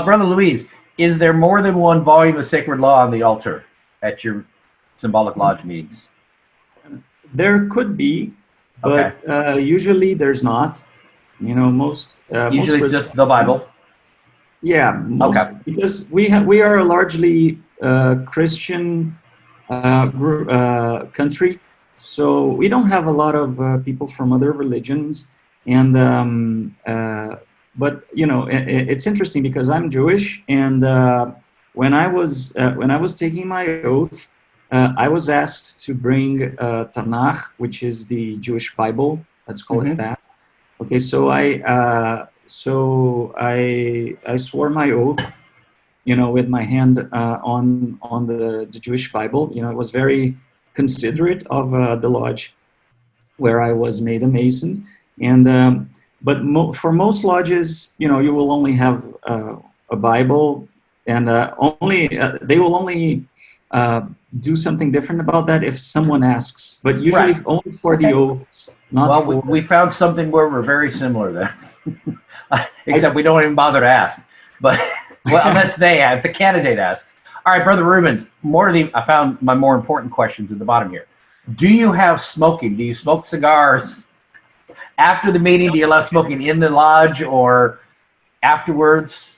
Brother Luis, is there more than one volume of sacred law on the altar at your symbolic lodge meetings? There could be, but usually there's not. You know, usually most just the Bible. Yeah, because we are a largely Christian country, so we don't have a lot of people from other religions. And but you know, it's interesting because I'm Jewish, and when I was taking my oath, I was asked to bring Tanakh, which is the Jewish Bible. Let's call it that. Okay, so I swore my oath, you know, with my hand on the Jewish Bible. You know, it was very considerate of the lodge where I was made a Mason. And but for most lodges, you know, you will only have a Bible, and they will only do something different about that if someone asks. But usually only for the oaths. Not for... we found something where we're very similar then, except we don't even bother to ask. But well, unless if the candidate asks. All right, Brother Rubens. I found my more important questions at the bottom here. Do you have smoking? Do you smoke cigars after the meeting? Do you allow smoking in the lodge or afterwards?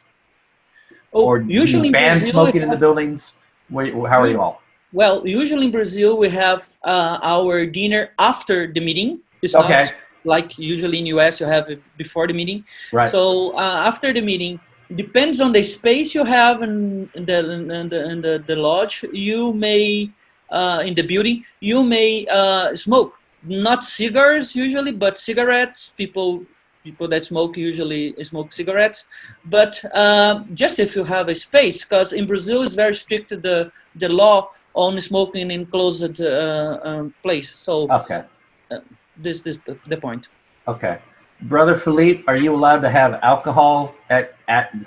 Or usually do you ban smoking in the buildings? How are you all? Well, usually in Brazil we have our dinner after the meeting. It's not like usually in US you have it before the meeting. Right. So after the meeting, depends on the space you have in the lodge. You may in the building you may smoke, not cigars usually, but cigarettes. People that smoke usually smoke cigarettes, but just if you have a space, because in Brazil it's very strict the law on smoking in closed place. So this is the point. Okay. Brother Felipe, are you allowed to have alcohol at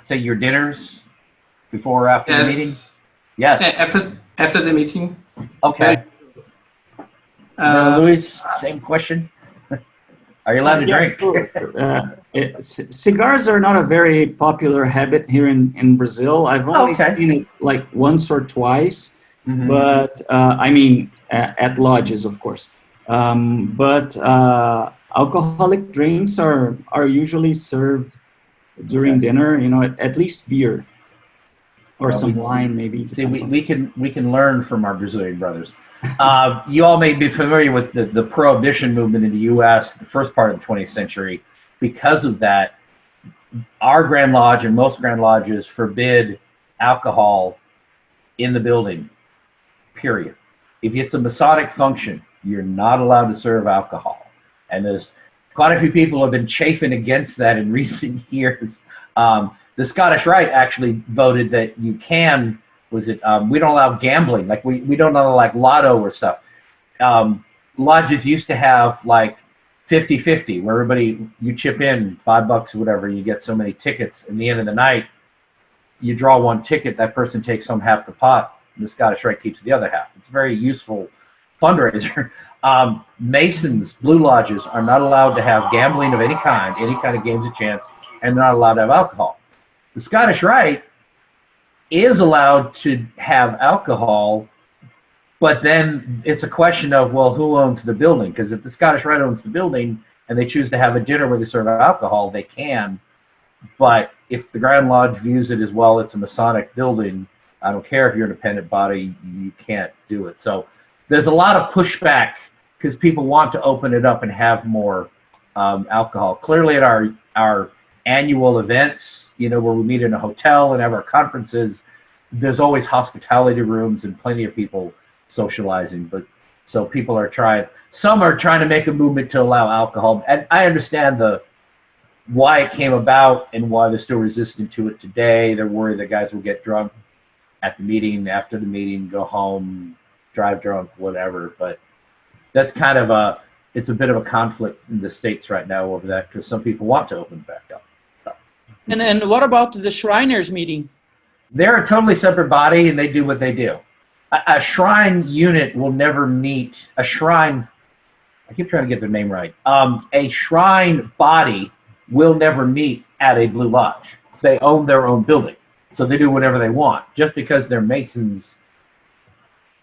say your dinners before or after the meeting? Yes. After the meeting. Okay. Brother Luis, same question. Are you allowed to drink? Sure. Cigars are not a very popular habit here in Brazil. I've only seen it like once or twice, but I mean at lodges, of course. But alcoholic drinks are usually served during dinner. You know, at least beer or some wine, maybe. See, we can learn from our Brazilian brothers. You all may be familiar with the prohibition movement in the U.S. the first part of the 20th century. Because of that, our Grand Lodge and most Grand Lodges forbid alcohol in the building, period. If it's a Masonic function, you're not allowed to serve alcohol. And there's quite a few people have been chafing against that in recent years. The Scottish Rite actually voted that you can, we don't allow gambling. Like we don't allow like lotto or stuff. Lodges used to have like 50-50 where you chip in $5 or whatever, you get so many tickets. In the end of the night, you draw one ticket, that person takes home half the pot, and the Scottish Rite keeps the other half. It's a very useful fundraiser. Masons, Blue Lodges are not allowed to have gambling of any kind of games of chance, and they're not allowed to have alcohol. The Scottish Rite is allowed to have alcohol, but then it's a question of, well, who owns the building? Because if the Scottish Rite owns the building and they choose to have a dinner where they serve alcohol, they can. But if the Grand Lodge views it as, well, it's a Masonic building, I don't care if you're an independent body, you can't do it. So there's a lot of pushback because people want to open it up and have more alcohol. Clearly at our annual events, you know, where we meet in a hotel and have our conferences, there's always hospitality rooms and plenty of people socializing. But so people are some are trying to make a movement to allow alcohol. And I understand why it came about and why they're still resistant to it today. They're worried that guys will get drunk at the meeting, after the meeting, go home, drive drunk, whatever. But that's kind of it's a bit of a conflict in the States right now over that, because some people want to open it back up. And what about the Shriners meeting? They're a totally separate body, and they do what they do. A shrine unit will never meet a shrine. I keep trying to get the name right. A shrine body will never meet at a Blue Lodge. They own their own building. So they do whatever they want. Just because they're Masons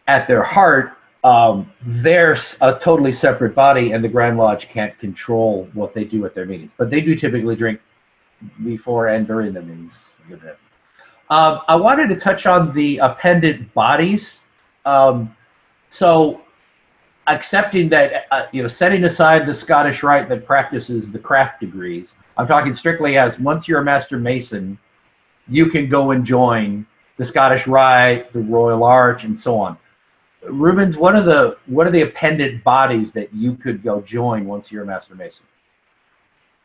at their heart, they're a totally separate body, and the Grand Lodge can't control what they do at their meetings. But they do typically drink before and during the meetings. I wanted to touch on the appendant bodies. So accepting that, setting aside the Scottish Rite that practices the craft degrees, I'm talking strictly as once you're a Master Mason, you can go and join the Scottish Rite, the Royal Arch, and so on. Rubens, what are the appendant bodies that you could go join once you're a Master Mason?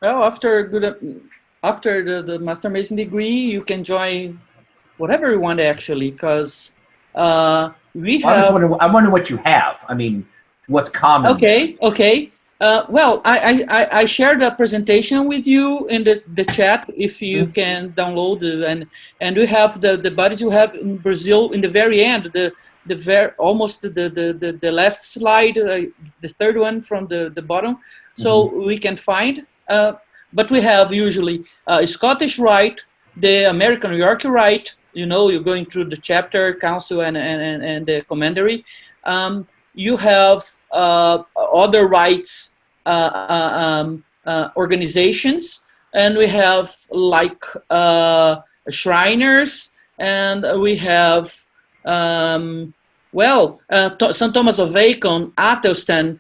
Well, after the Master Mason degree, you can join whatever you want actually, because we have. I'm wondering what you have. I mean, what's common? Okay. Well, I shared a presentation with you in the chat. If you can download it, and we have the bodies you have in Brazil in the very end. Almost the last slide, the third one from the bottom, so we can find. But we have usually Scottish Rite, the American York Rite. You're going through the chapter, council, and the commentary. You have other rites organizations, and we have like Shriners, and we have. St. Thomas of Aquin, Athelstan,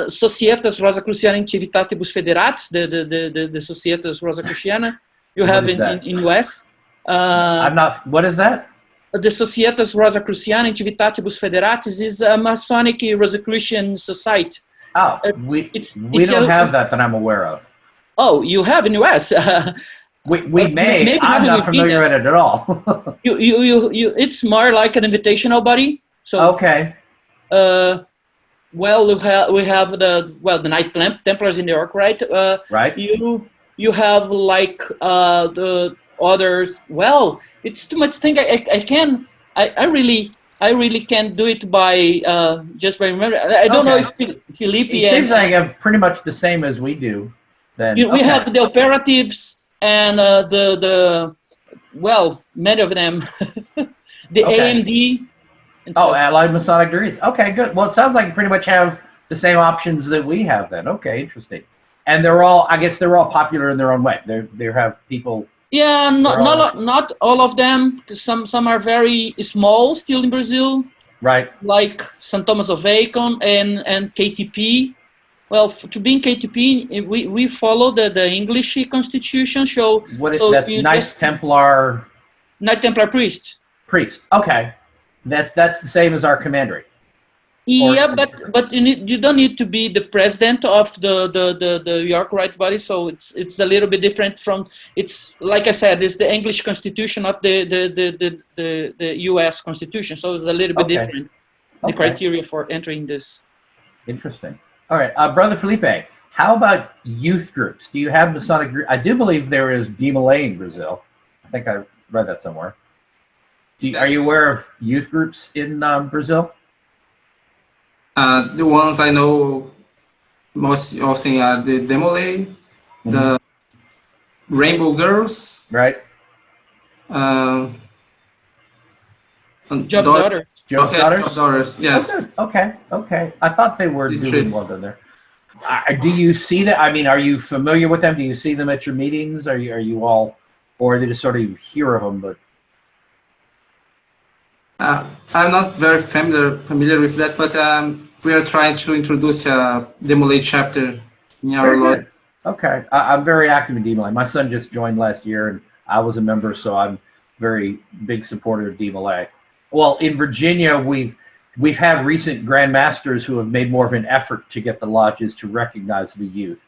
Societas Rosicruciana Civitatibus Federatis, the Societas Rosicruciana, you have in US. What is that? The Societas Rosicruciana Civitatibus Federatis is a Masonic Rosicrucian society. Oh, we don't have that I'm aware of. Oh, you have in US. We may. I'm not familiar with it at all. It's more like an invitational body. So okay. We have the Knight Templars in New York, right? Right. You have like the others. Well, it's too much thing. I really can't do it by just by remembering. I don't know if Felipe. It seems like I'm pretty much the same as we do. Then we have the operatives. And many of them, the AMD. Allied Masonic degrees. Okay, good. Well, it sounds like you pretty much have the same options that we have then. Okay, interesting. And I guess they're all popular in their own way. They have people. Yeah, not all of them. Because some are very small still in Brazil. Right. Like St. Thomas of Aquin and KTP. Well, to be in KTP, we follow the English Constitution. That's Knights Templar. Knight Templar priest. Priest. Okay, that's the same as our commandery. Yeah, but you don't need to be the president of the York Rite body. So it's a little bit different from. It's like I said, it's the English Constitution, not the U.S. Constitution. So it's a little bit different. The criteria for entering this. Interesting. All right, Brother Felipe, how about youth groups? Do you have Masonic groups? I do believe there is DMLA in Brazil. I think I read that somewhere. Are you aware of youth groups in Brazil? The ones I know most often are the DMLA, the Rainbow Girls, right? Job Daughter. Job Daughters? Yes. Oh, okay. I thought they were doing well there. Do you see that? I mean, are you familiar with them? Do you see them at your meetings? Are you all, or are they just sort of hear of them? But I'm not very familiar with that, but we are trying to introduce a DMLA chapter in our lodge. Okay, I'm very active in DMLA. My son just joined last year, and I was a member, so I'm very big supporter of DMLA. Well, in Virginia, we've had recent Grand Masters who have made more of an effort to get the lodges to recognize the youth.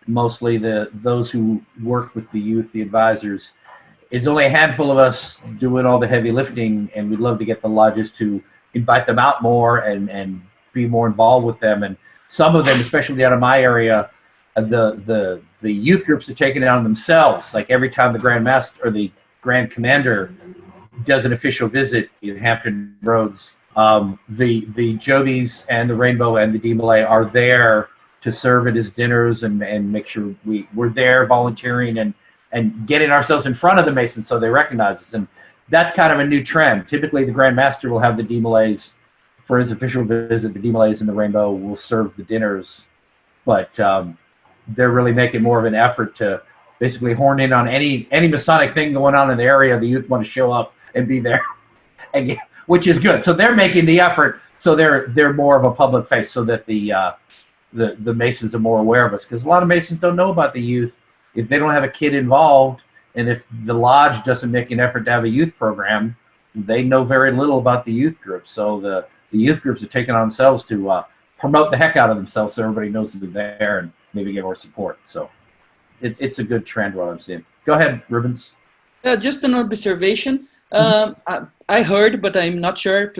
Mostly those who work with the youth, the advisors. It's only a handful of us doing all the heavy lifting, and we'd love to get the lodges to invite them out more and be more involved with them. And some of them, especially down in my area, the youth groups are taking it on themselves. Like every time the Grand Master or the Grand Commander does an official visit in Hampton Roads, the Jobies and the Rainbow and the DMLA are there to serve at his dinners and make sure we're there volunteering and and getting ourselves in front of the Masons so they recognize us. And that's kind of a new trend. Typically, the Grand Master will have the D-Malays for his official visit. The D-Malays and the Rainbow will serve the dinners, but they're really making more of an effort to basically horn in on any Masonic thing going on in the area. The youth want to show up and be there, and, which is good. So they're making the effort. So they're more of a public face, so that the Masons are more aware of us, because a lot of Masons don't know about the youth if they don't have a kid involved, and if the lodge doesn't make an effort to have a youth program, they know very little about the youth group. So the youth groups are taking on themselves to promote the heck out of themselves, so everybody knows they're there and maybe get more support. So it's a good trend what I'm seeing. Go ahead, Rubens. Just an observation. I heard, but I'm not sure.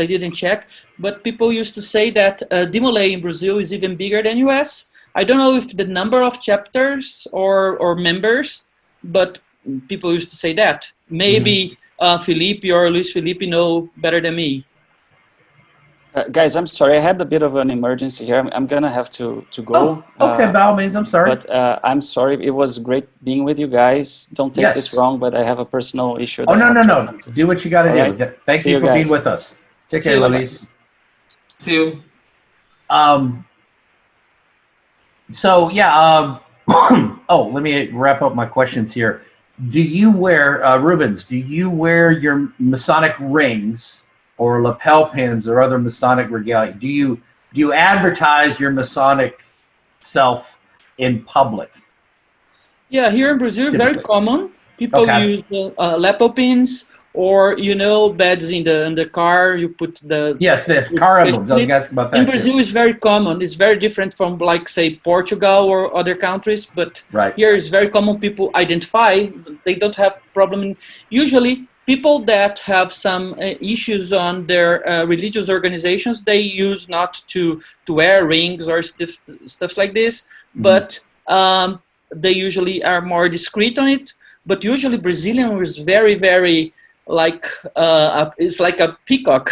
I didn't check. But people used to say that D-Malay in Brazil is even bigger than US. I don't know if the number of chapters or members, but people used to say that. Maybe Felipe or Luis Felipe know better than me. Guys, I'm sorry. I had a bit of an emergency here. I'm going to have to go. Oh, okay, by all means, I'm sorry. But I'm sorry. It was great being with you guys. Don't take this wrong, but I have a personal issue. Oh, no. Do what you got to do. Right. Thank you for being with us. Take care, Luis. See you. So, yeah. Oh, let me wrap up my questions here. Do you wear, Rubens, do you wear your Masonic rings or lapel pins or other Masonic regalia? Do you advertise your Masonic self in public? Yeah, here in Brazil, it's very common. People use lapel pins, or badges in the car. You put the the car emblems. I was asking about that. In Brazil, it's very common. It's very different from, like, say, Portugal or other countries. But here it's very common. People identify. They don't have problem. Usually, people that have some issues on their religious organizations, they use not to wear rings or stuff like this, but they usually are more discreet on it. But usually Brazilian is very, very it's like a peacock,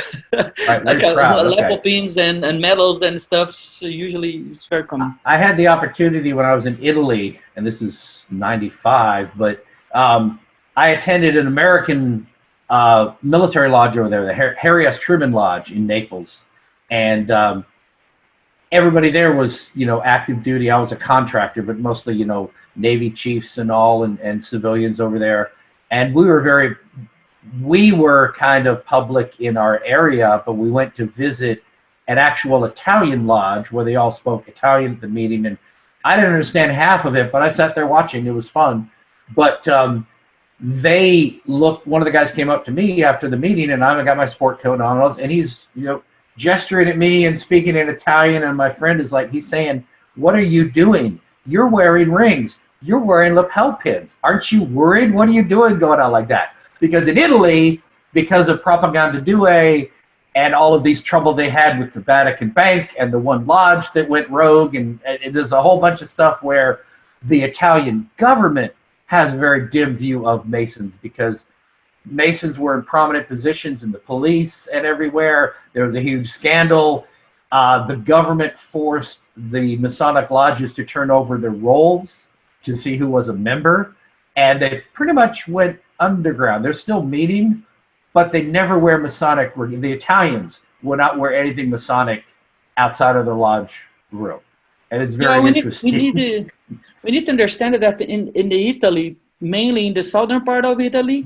like lapel pins and medals and stuff. So usually it's very common. I had the opportunity when I was in Italy, and this is '95, but I attended an American military lodge over there, the Harry S. Truman Lodge in Naples, and everybody there was, active duty. I was a contractor, but mostly, Navy chiefs and all, and civilians over there, and we were kind of public in our area, but we went to visit an actual Italian lodge where they all spoke Italian at the meeting, and I didn't understand half of it, but I sat there watching. It was fun, but one of the guys came up to me after the meeting, and I got my sport coat on, and he's, gesturing at me and speaking in Italian, and my friend is like, he's saying, "What are you doing? You're wearing rings. You're wearing lapel pins. Aren't you worried? What are you doing going on like that?" Because in Italy, because of Propaganda Due and all of these trouble they had with the Vatican Bank and the one lodge that went rogue, and there's a whole bunch of stuff where the Italian government has a very dim view of Masons, because Masons were in prominent positions in the police and everywhere. There was a huge scandal. The government forced the Masonic lodges to turn over their rolls to see who was a member, and they pretty much went underground. They're still meeting, but they never wear Masonic. The Italians would not wear anything Masonic outside of the lodge room, and it's very interesting. We need to understand that in Italy, mainly in the southern part of Italy,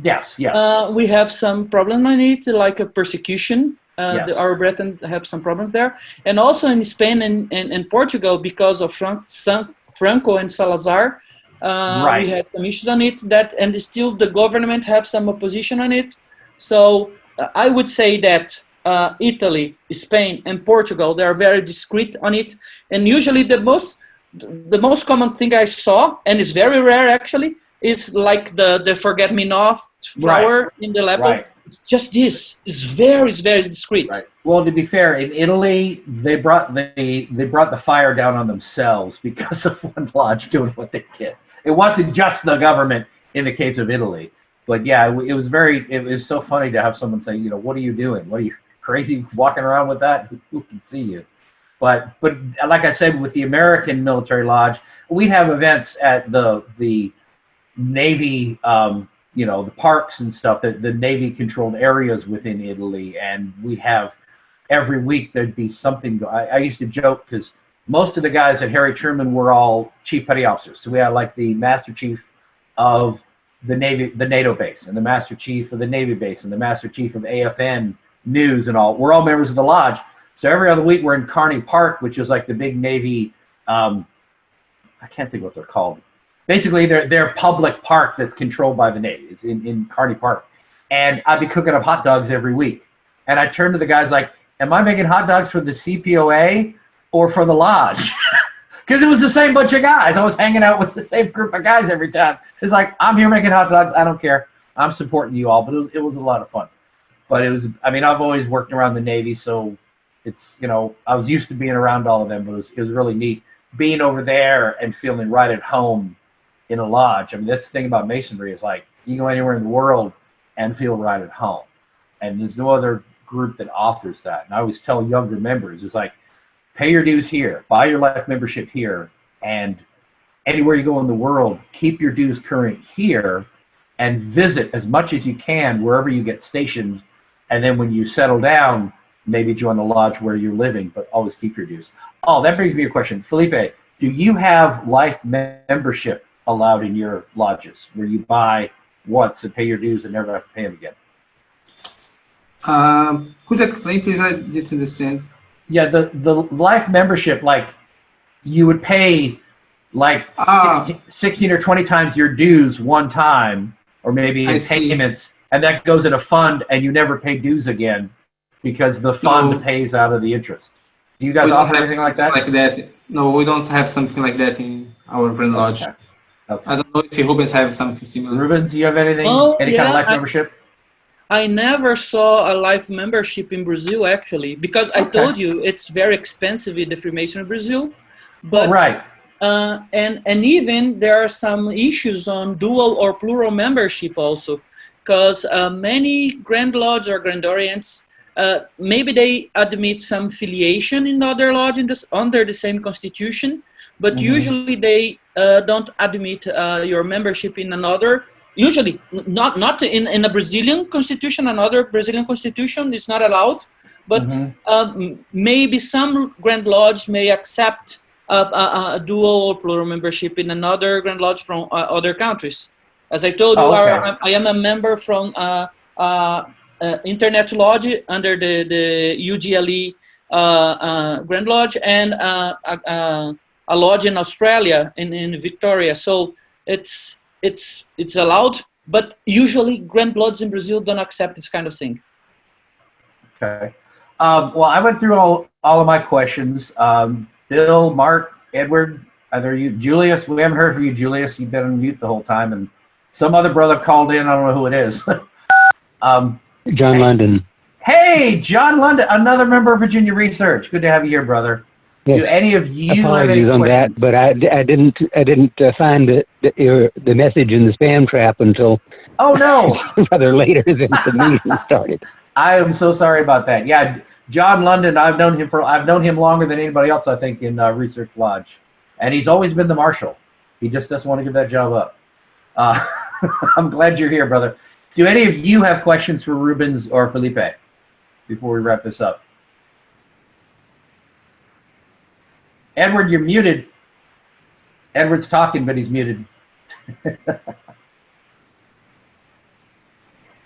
we have some problem on it, like a persecution. Our brethren have some problems there, and also in Spain and Portugal, because of Franco and Salazar. We have some issues on it, and still the government have some opposition on it. So I would say that Italy, Spain, and Portugal, they are very discreet on it. And usually the most common thing I saw, and it's very rare actually, is like the forget-me-not flower in the lapel. Just this is very, very discreet. Well, to be fair, in Italy, they brought the fire down on themselves because of one lodge doing what they did. It wasn't just the government in the case of Italy, but yeah, it was so funny to have someone say, "What are you doing? What are you crazy walking around with that? Who can see you?" But like I said, with the American military lodge, we'd have events at the Navy, you know, the parks and stuff, the Navy controlled areas within Italy. And we have, every week there'd be something. I used to joke because most of the guys at Harry Truman were all chief petty officers. So we had like the master chief of the Navy, the NATO base, and the master chief of the Navy base, and the master chief of AFN News and all. We're all members of the lodge. So every other week we're in Kearney Park, which is like the big Navy, I can't think what they're called. Basically, they're public park that's controlled by the Navy. It's in Kearney Park. And I'd be cooking up hot dogs every week. And I turn to the guys like, am I making hot dogs for the CPOA or for the lodge? Because it was the same bunch of guys. I was hanging out with the same group of guys every time. It's like, I'm here making hot dogs. I don't care. I'm supporting you all. But it was a lot of fun. But it was, I mean, I've always worked around the Navy, so it's, you know, I was used to being around all of them, but it was really neat being over there and feeling right at home in a lodge. I mean, that's the thing about Masonry is like, you go anywhere in the world and feel right at home. And there's no other group that offers that. And I always tell younger members, it's like, pay your dues here, buy your life membership here, and anywhere you go in the world, keep your dues current here and visit as much as you can wherever you get stationed. And then when you settle down, maybe join the lodge where you're living, but always keep your dues. Oh, that brings me a question. Felipe, do you have life membership allowed in your lodges where you buy once and pay your dues and never have to pay them again? Could you explain, please? I didn't understand. Yeah, the life membership, like you would pay like 16 or 20 times your dues one time, or maybe in payments, and that goes in a fund and you never pay dues again because the fund pays out of the interest. Do you guys offer anything like that? No, we don't have something like that in our brand lodge. Okay. Okay. I don't know if Rubens have something similar. Rubens, do you have anything? Any kind of life membership? I never saw a life membership in Brazil, actually, because I told you it's very expensive in the Freemason in Brazil. But, right. And even there are some issues on dual or plural membership also, because many Grand Lodge or Grand Orients, maybe they admit some filiation in other lodge under the same constitution, but usually they don't admit your membership in another. Usually, not in a Brazilian constitution, another Brazilian constitution is not allowed, but maybe some Grand Lodge may accept a dual or plural membership in another Grand Lodge from other countries. As I told you, I am a member from Internet Lodge under the UGLE Grand Lodge and a lodge in Australia, in Victoria. So it's allowed, but usually Grand Lodges in Brazil don't accept this kind of thing. Okay. Well, I went through all of my questions. Bill, Mark, Edward, either you, Julius. We haven't heard from you, Julius. You've been on mute the whole time, and some other brother called in. I don't know who it is. John London. Hey, John London, another member of Virginia Research. Good to have you here, brother. Yes. Do any of you have any Apologies on questions? that, but I didn't find the message in the spam trap until rather later than the meeting started. I am so sorry about that. Yeah, John London, I've known him longer than anybody else, I think, in Research Lodge, and he's always been the marshal. He just doesn't want to give that job up. I'm glad you're here, brother. Do any of you have questions for Rubens or Felipe before we wrap this up? Edward, you're muted. Edward's talking, but he's muted.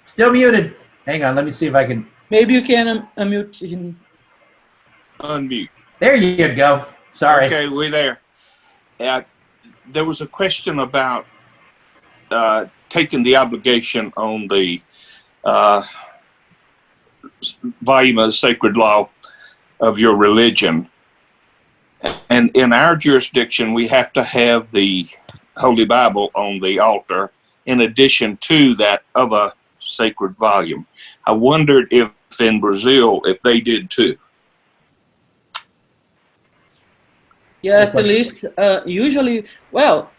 Still muted. Hang on, let me see if I can. Maybe you can unmute him. Unmute. There you go. Sorry. Okay, we're there. There was a question about taking the obligation on the volume of the sacred law of your religion. And in our jurisdiction, we have to have the Holy Bible on the altar in addition to that other sacred volume. I wondered if in Brazil, if they did too. Yeah, at the least, usually, well,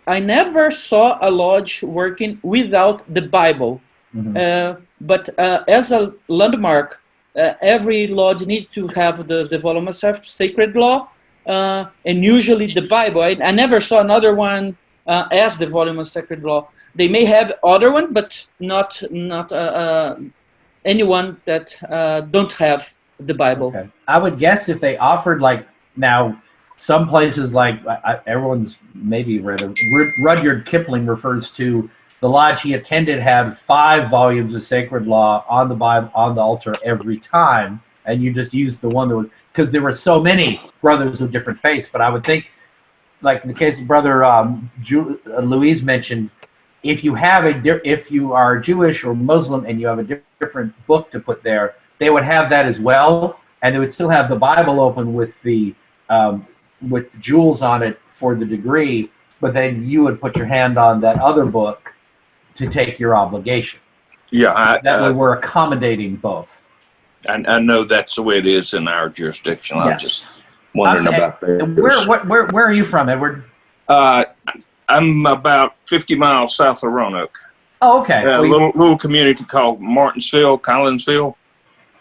I never saw a lodge working without the Bible. But as a landmark, every lodge needs to have the volume of sacred law, and usually the Bible. I never saw another one as the volume of Sacred Law. They may have other one, but not anyone that don't have the Bible. Okay. I would guess if they offered, like, now some places, like everyone's maybe read it, Rudyard Kipling refers to the lodge he attended had 5 volumes of Sacred Law on the Bible, on the altar every time, and you just used the one that was, because there were so many brothers of different faiths. But I would think, like in the case of Brother Louise mentioned, if you have if you are Jewish or Muslim and you have a different book to put there, they would have that as well, and they would still have the Bible open with the jewels on it for the degree, but then you would put your hand on that other book to take your obligation. Yeah, that way we're accommodating both. I know that's the way it is in our jurisdiction. Yes. I'm just wondering about that. Where are you from, Edward? I'm about 50 miles south of Roanoke. Oh, okay. A little community called Martinsville, Collinsville.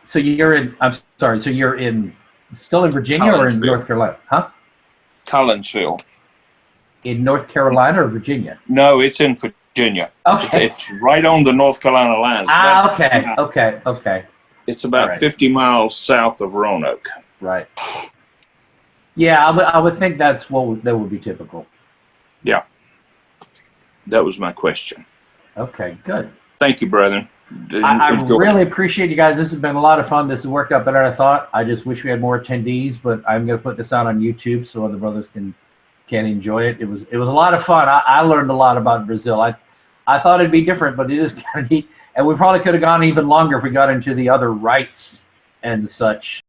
So you're in, I'm sorry, so you're still in Virginia or in North Carolina? Huh? Collinsville. In North Carolina or Virginia? No, it's in Virginia. Okay. It's right on the North Carolina line. Okay. It's about 50 miles south of Roanoke. Right. Yeah, I would think that would be typical. Yeah. That was my question. Okay, good. Thank you, brethren. I really appreciate you guys. This has been a lot of fun. This has worked out better than I thought. I just wish we had more attendees, but I'm going to put this out on YouTube so other brothers can enjoy it. It was a lot of fun. I learned a lot about Brazil. I thought it'd be different, but it is kind of neat. And we probably could have gone even longer if we got into the other rites and such.